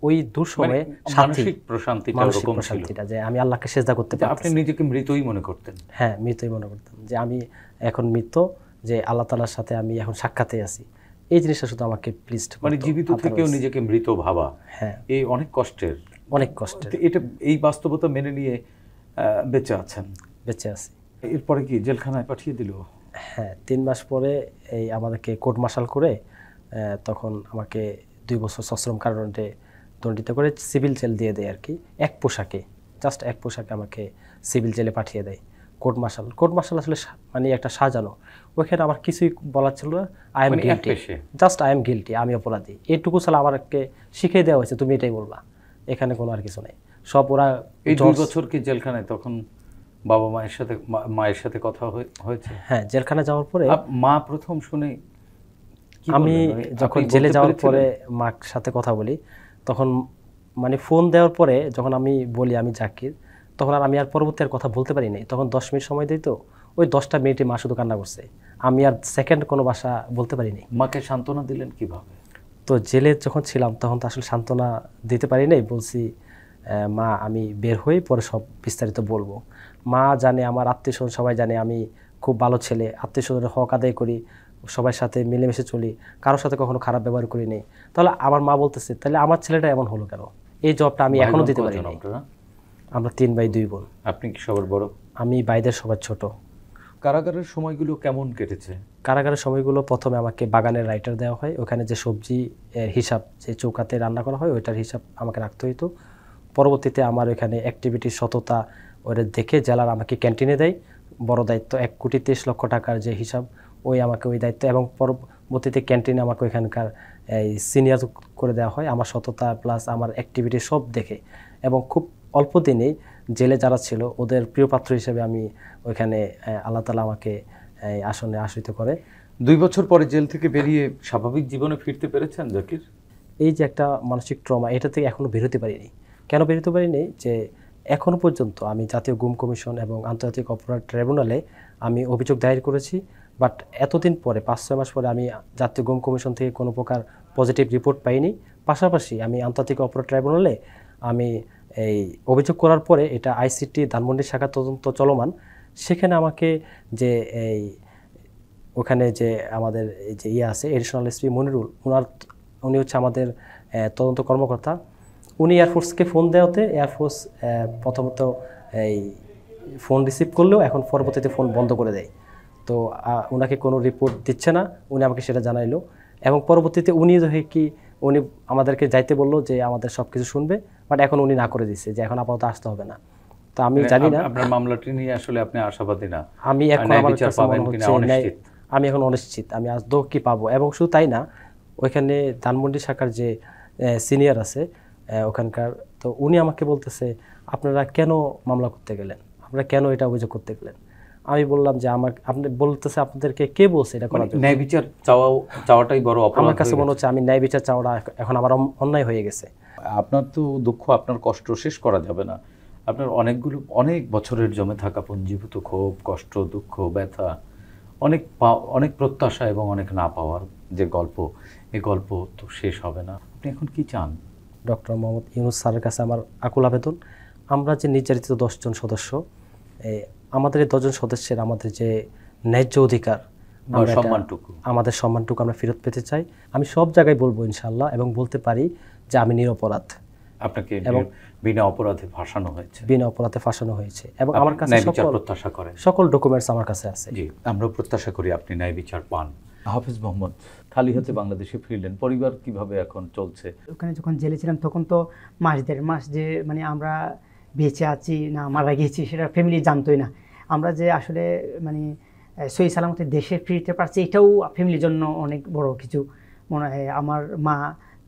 ওই দুঃসময়ে মানসিক প্রশান্তিটা, যে আমি আল্লাহকে সেজদা করতে পারি। আপনি নিজেকে মৃতই মনে করতেন? হ্যাঁ, মৃতই মনে করতাম, যে আমি এখন মৃত, যে আল্লাহ তাআলার সাথে আমি এখন সাক্ষাতে আছি। এই জিনিসটা শুধু আমাকে প্লিজ, মানে জীবিত থেকেও নিজেকে মৃত ভাবা, হ্যাঁ, এই অনেক কষ্টের, অনেক কষ্টের। এটা এই বাস্তবতা মেনে নিয়ে বেঁচে আছেন। বেঁচে আছি। এরপরে কি জেলখানায় পাঠিয়ে দিল? হ্যাঁ, 3 মাস পরে এই আমাদেরকে কোর্ট মার্শাল করে তখন আমাকে 2 বছর সশ্রম কারাদণ্ডে দণ্ডিত করে সিভিল জেল দিয়ে দেয় আর কি, এক পোশাকে, জাস্ট এক পোশাকে আমাকে সিভিল জেলে পাঠিয়ে দেয়। কোর্ট মার্শাল আসলে মানে একটা সাজানো, ওইখানে আমার কিছুই বলার ছিল না। I am guilty, just I am guilty, আমি অপরাধী, এইটুকু ছাড়া আমাকে শিখিয়ে দেওয়া হয়েছে তুমি এটাই বলবা, এখানে কোনো আর কিছু নেই। সব ওরা এই 2 বছর কি জেলখানায় তখন বাবা মায়ের সাথে কথা হয়েছে? হ্যাঁ, জেলখানায় যাওয়ার পরে মা প্রথম শুনে আমি যখন জেলে যাওয়ার পরে মার সাথে কথা বলি, তখন মানে ফোন দেওয়ার পরে যখন আমি বলি আমি জাকির, তখন আর আমি আর পরবর্তী আর কথা বলতে পারি নাই। তখন 10 মিনিট সময় দিই, তো ওই 10টা মিনিটে মা শুধু কান্না করছে, আমি আর সেকেন্ড কোনো ভাষা বলতে পারিনি। মাকে সান্ত্বনা দিলেন কিভাবে? তো জেলে যখন ছিলাম তখন তো আসলে সান্ত্বনা দিতে পারি নাই, বলছি মা আমি বের হয়ে পরে সব বিস্তারিত বলবো। মা জানে, আমার আত্মীয় স্বজন সবাই জানে আমি খুব ভালো ছেলে, আত্মীয় স্বজনের হক আদায় করি, সবার সাথে মিলেমিশে চলি, কারোর সাথে কখনো খারাপ ব্যবহার করি নেই। তাহলে আমার মা বলতেছে তাহলে আমার ছেলেটা এমন হলো কেন? এই জবটা আমি এখনো দিতে পারি না। আমরা 3 ভাই 2 বোন। আপনি কি সবার বড়? আমি ভাইদের সবার ছোট। কারাগারের সময়গুলো কেমন কেটেছে? কারাগারের সময়গুলো প্রথমে আমাকে বাগানের রাইটার দেওয়া হয়, ওখানে যে সবজি হিসাব যে চৌকাতে রান্না করা হয় ওইটার হিসাব আমাকে রাখতে হইতো। পরবর্তীতে আমার ওইখানে অ্যাক্টিভিটির সততা ওটা দেখে জেলার আমাকে ক্যান্টিনে দেয়, বড় দায়িত্ব 1,30,00,000 টাকার যে হিসাব, ওই আমাকে ওই দায়িত্ব, এবং পরবর্তীতে ক্যান্টিনে আমাকে ওইখানকার এই সিনিয়র করে দেওয়া হয় আমার সততা প্লাস আমার অ্যাক্টিভিটি সব দেখে। এবং খুব অল্প দিনেই জেলে যারা ছিল ওদের প্রিয় পাত্র হিসেবে আমি ওইখানে আল্লাহ তাআলা আমাকে এই আসনে আসিত করে। 2 বছর পরে জেল থেকে বেরিয়ে স্বাভাবিক জীবনে ফিরতে পেরেছেন জাকির? এই যে একটা মানসিক ট্রমা, এটা থেকে এখনও বেরোতে পারিনি। কেন বেরোতে পারিনি? যে এখনও পর্যন্ত আমি জাতীয় গুম কমিশন এবং আন্তর্জাতিক অপরাধ ট্রাইব্যুনালে আমি অভিযোগ দায়ের করেছি, বাট এতদিন পরে 5-6 মাস পরে আমি জাতীয় গুম কমিশন থেকে কোনো প্রকার পজিটিভ রিপোর্ট পাইনি। পাশাপাশি আমি আন্তর্জাতিক অপরাধ ট্রাইব্যুনালে আমি এই অভিযোগ করার পরে এটা আইসিটি ধানমন্ডি শাখা তদন্ত চলমান, সেখানে আমাকে যে এই ওখানে যে আমাদের যে আছে এডিশনাল এসপি মনিরুল, উনি হচ্ছে আমাদের তদন্ত কর্মকর্তা, উনি এয়ারফোর্সকে ফোন দেওয়াতে এয়ারফোর্স প্রথমত এই ফোন রিসিভ করলেও এখন পরবর্তীতে ফোন বন্ধ করে দেয়। তো ওনাকে কোনো রিপোর্ট দিচ্ছে না, উনি আমাকে সেটা জানাইলো। এবং পরবর্তীতে উনি উনি আমাদেরকে যাইতে বললো যে আমাদের সব কিছু শুনবে, বাট এখন উনি না করে দিচ্ছে যে এখন আপাতত আসতে হবে না। তো আমি জানি না আপনার মামলাটি নিয়ে আসলে আপনি আশাবাদী না? আমি এখন আমার কাছে মনে হচ্ছে আমি এখন অনিশ্চিত আমি আদৌ কি পাবো। এবং শুধু তাই না, ওইখানে ধানমন্ডি শাখার যে সিনিয়র আছে ওখানকার, তো উনি আমাকে বলতেছে আপনারা কেন মামলা করতে গেলেন, আপনারা কেন এটা অভিযোগ করতে গেলেন? আমি বললাম যে আপনি বলতেছে আপনাদেরকে কে বলছে এটা করার জন্য? ন্যায় বিচার চাওয়াটাই বড় অপরাধ। আমার কাছে মনে হচ্ছে আমি ন্যায় বিচার চাওয়াটা এখন আমার অন্যায় হয়ে গেছে। আপনার তো দুঃখ, আপনার কষ্ট শেষ করা যাবে না। আপনার অনেক বছরের জমে থাকা পুঞ্জীভূত ক্ষোভ, কষ্ট, দুঃখ, ব্যথা, অনেক প্রত্যাশা এবং অনেক না পাওয়ার যে গল্প, এই গল্প তো শেষ হবে না। আপনি এখন কি চান? ডক্টর মোহাম্মদ ইউনূস স্যারের কাছে আমার আকুল আবেদন, আমরা যে নির্যাতিত 10 জন সদস্য, আমাদের এই 10 জন সদস্যের আমাদের যে ন্যায্য অধিকার, আমাদের সম্মানটুকু আমরা ফেরত পেতে চাই। আমি সব জায়গায় বলবো ইনশাআল্লাহ, এবং বলতে পারি যে আমি নিরপরাধ। আপনাকে বিনা অপরাধে ফাঁসানো হয়েছে? বিনা অপরাধে ফাঁসানো হয়েছে, এবং আমার কাছে প্রত্যাশা করেন? সকল ডকুমেন্টস আমার কাছে আছে। জি, আমরা প্রত্যাশা করি আপনি ন্যায় বিচার পান। হাফেজ মোহাম্মদ খালি হাতে বাংলাদেশে ফিরলেন, পরিবার কিভাবে এখন চলছে? ওখানে যখন জেলে ছিলাম তখন তো দেড় মাস যে মানে আমরা বেঁচে আছি না মারা গিয়েছি সেটা ফ্যামিলি জানতোই না। আমরা যে আসলে মানে সহি সালামতে দেশে ফিরতে পারছি এটাও ফ্যামিলির জন্য অনেক বড় কিছু মনে হয়। আমার মা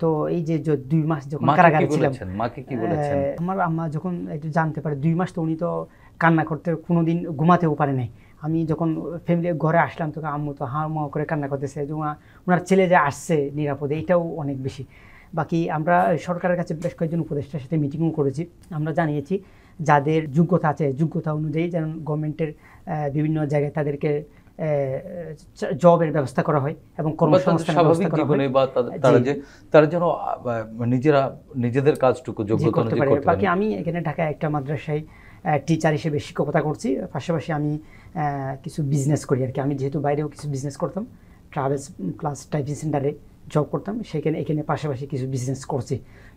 তো এই যে 2 মাস যখন কারাগারে ছিলাম, মাকে কি বলেছেন? আমার আম্মা যখন একটু জানতে পারে 2 মাস, তো উনি তো কান্না করতে কোনোদিন ঘুমাতেও পারে নাই। আমি যখন ফ্যামিলি ঘরে আসলাম তখন আম্মু তো হাঁ করে কান্না করতেছে যে ওনার ছেলে যে আসছে নিরাপদে, এটাও অনেক বেশি। বাকি আমরা সরকারের কাছে বেশ কয়েকজন উপদেষ্টার সাথে মিটিংও করেছি, আমরা জানিয়েছি যাদের যোগ্যতা আছে যোগ্যতা অনুযায়ী যেন গভর্নমেন্টের বিভিন্ন জায়গায় তাদেরকে জবের ব্যবস্থা করা হয় এবং কর্মসংস্থানের ব্যবস্থা করা হয়, বা তারা যেন নিজেদের কাজটুকু যোগ্যতা অনুযায়ী করতে পারে। বাকি আমি এখানে ঢাকায় একটা মাদ্রাসায় টিচার হিসেবে শিক্ষকতা করছি, পাশাপাশি আমি কিছু বিজনেস করি আর কি। আমি যেহেতু বাইরেও কিছু বিজনেস করতাম, ট্রাভেলস প্লাস টাইপিং সেন্টারে জব করতাম, এখানে পাশাপাশি কিছু বিজনেস করছি।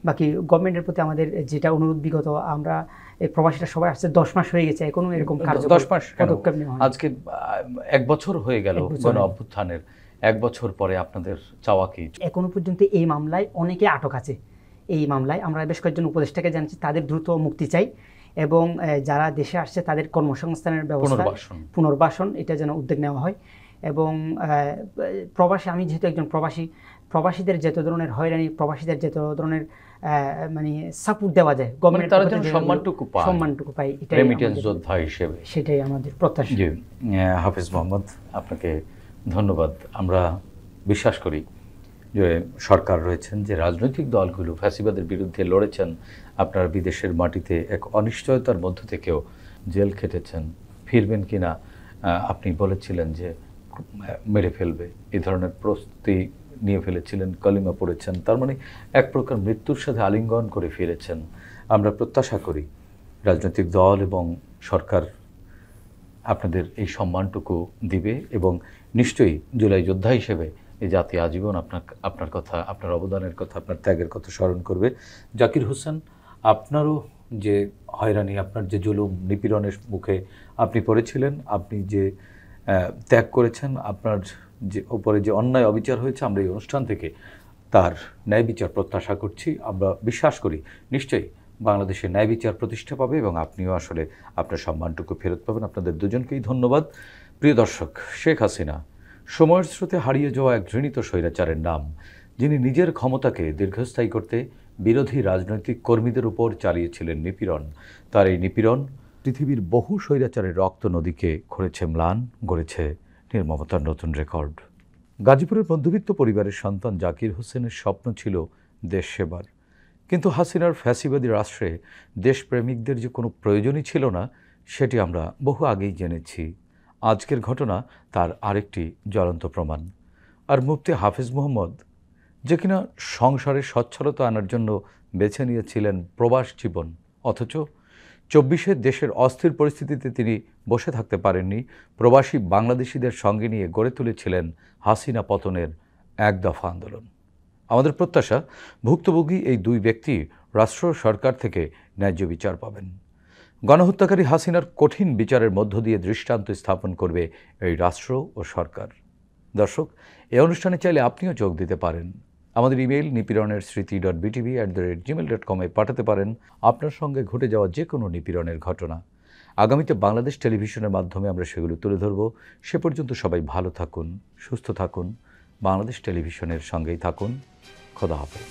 বাকি গভর্নমেন্টের প্রতি আমাদের যেটা অনুরোধ, বিগত আমরা এই প্রবাসীরা সবাই আসছে 10 মাস হয়ে গেছে, এখনো এরকম 10 মাস পদক্ষেপ নেওয়া হয়নি। আজকে 1 বছর হয়ে গেল গণ অভ্যুত্থানের। 1 বছর পরে আপনাদের চাওয়া কি? এখনো পর্যন্ত এই মামলায় অনেকে আটক আছে। এই মামলায় আমরা বেশ কয়েকজন উপদেষ্টাকে জানাচ্ছি তাদের দ্রুত মুক্তি চাই, এবং যারা দেশে আসছে তাদের কর্মসংস্থানের ব্যবস্থা, পুনর্বাসন, এটা যেন উদ্যোগ নেওয়া হয়। এবং প্রবাসী, আমি যেহেতু একজন প্রবাসীদের যত ধরনের হয়রানি, প্রবাসীদের যত ধরনের মানে সাপোর্ট দেওয়া যায় গভর্নমেন্ট, তারা যেন সম্মানটুকু পায় রেমিটেন্স যোদ্ধা হিসেবে, সেটাই আমাদের প্রত্যাশা। জি, হাফেজ মোহাম্মদ, আপনাকে ধন্যবাদ। আমরা বিশ্বাস করি যে সরকার রয়েছেন, যে রাজনৈতিক দলগুলো ফ্যাসিবাদের বিরুদ্ধে লড়েছেন, আপনারা বিদেশের মাটিতে এক অনিশ্চয়তার মধ্য থেকেও জেল খেটেছেন, ফিরবেন কিনা আপনি বলেছিলেন যে মেরে ফেলবে, এই ধরনের প্রস্তুতি নিয়ে ফেলেছিলেন, কলিমা পড়েছেন, তার মানে এক প্রকার মৃত্যুর সাথে আলিঙ্গন করে ফিরেছেন। আমরা প্রত্যাশা করি রাজনৈতিক দল এবং সরকার আপনাদের এই সম্মানটুকু দিবে, এবং নিশ্চয়ই জুলাই যোদ্ধা হিসেবে এই জাতি আজীবন আপনার কথা, আপনার অবদানের কথা, আপনার ত্যাগের কথা স্মরণ করবে। জাকির হোসেন, আপনারও যে হয়রানি, আপনার যে জুলুম নিপীড়নের মুখে আপনি পড়েছিলেন, আপনি যে ত্যাগ করেছেন, আপনার যে উপরে যে অন্যায় অবিচার হয়েছে, আমরা এই অনুষ্ঠান থেকে তার ন্যায় বিচার প্রত্যাশা করছি। আমরা বিশ্বাস করি নিশ্চয়ই বাংলাদেশে ন্যায় বিচার প্রতিষ্ঠা পাবে এবং আপনিও আসলে আপনার সম্মানটুকু ফেরত পাবেন। আপনাদের দুজনকেই ধন্যবাদ। প্রিয় দর্শক, শেখ হাসিনা সময়ের স্রোতে হারিয়ে যাওয়া এক ঘৃণিত স্বৈরাচারের নাম, যিনি নিজের ক্ষমতাকে দীর্ঘস্থায়ী করতে বিরোধী রাজনৈতিক কর্মীদের উপর চালিয়েছিলেন নিপীড়ন। তার এই নিপীড়ন পৃথিবীর বহু স্বৈরাচারের রক্ত নদীকে করেছে ম্লান, গড়েছে নির্মমতার নতুন রেকর্ড। গাজীপুরের মধ্যবিত্ত পরিবারের সন্তান জাকির হোসেনের স্বপ্ন ছিল দেশ সেবার, কিন্তু হাসিনার ফ্যাসিবাদী রাষ্ট্রে দেশপ্রেমিকদের যে কোনো প্রয়োজনই ছিল না, সেটি আমরা বহু আগেই জেনেছি। আজকের ঘটনা তার আরেকটি জ্বলন্ত প্রমাণ। আর মুফতি হাফেজ মোহাম্মদ, যে কিনা সংসারে সচ্ছলতা আনার জন্য বেছে নিয়েছিলেন প্রবাস জীবন, অথচ 24 দেশের অস্থির পরিস্থিতিতে তিনি বসে থাকতে পারেননি, প্রবাসী বাংলাদেশিদের সঙ্গে নিয়ে গড়ে তুলেছিলেন হাসিনা পতনের এক দফা আন্দোলন। আমাদের প্রত্যাশা ভুক্তভোগী এই দুই ব্যক্তি রাষ্ট্র সরকার থেকে ন্যায্য বিচার পাবেন। গণহত্যাকারী হাসিনার কঠিন বিচারের মধ্য দিয়ে দৃষ্টান্ত স্থাপন করবে এই রাষ্ট্র ও সরকার। দর্শক, এই অনুষ্ঠানে চাইলে আপনিও যোগ দিতে পারেন। আমাদের ইমেইল nipironsriti@gmail.com পাঠাতে পারেন আপনার সঙ্গে ঘটে যাওয়া যে কোনো নিপীড়নের ঘটনা। আগামীতে বাংলাদেশ টেলিভিশনের মাধ্যমে আমরা সেগুলো তুলে ধরব। সে পর্যন্ত সবাই ভালো থাকুন, সুস্থ থাকুন, বাংলাদেশ টেলিভিশনের সঙ্গেই থাকুন। খোদা হাফেজ।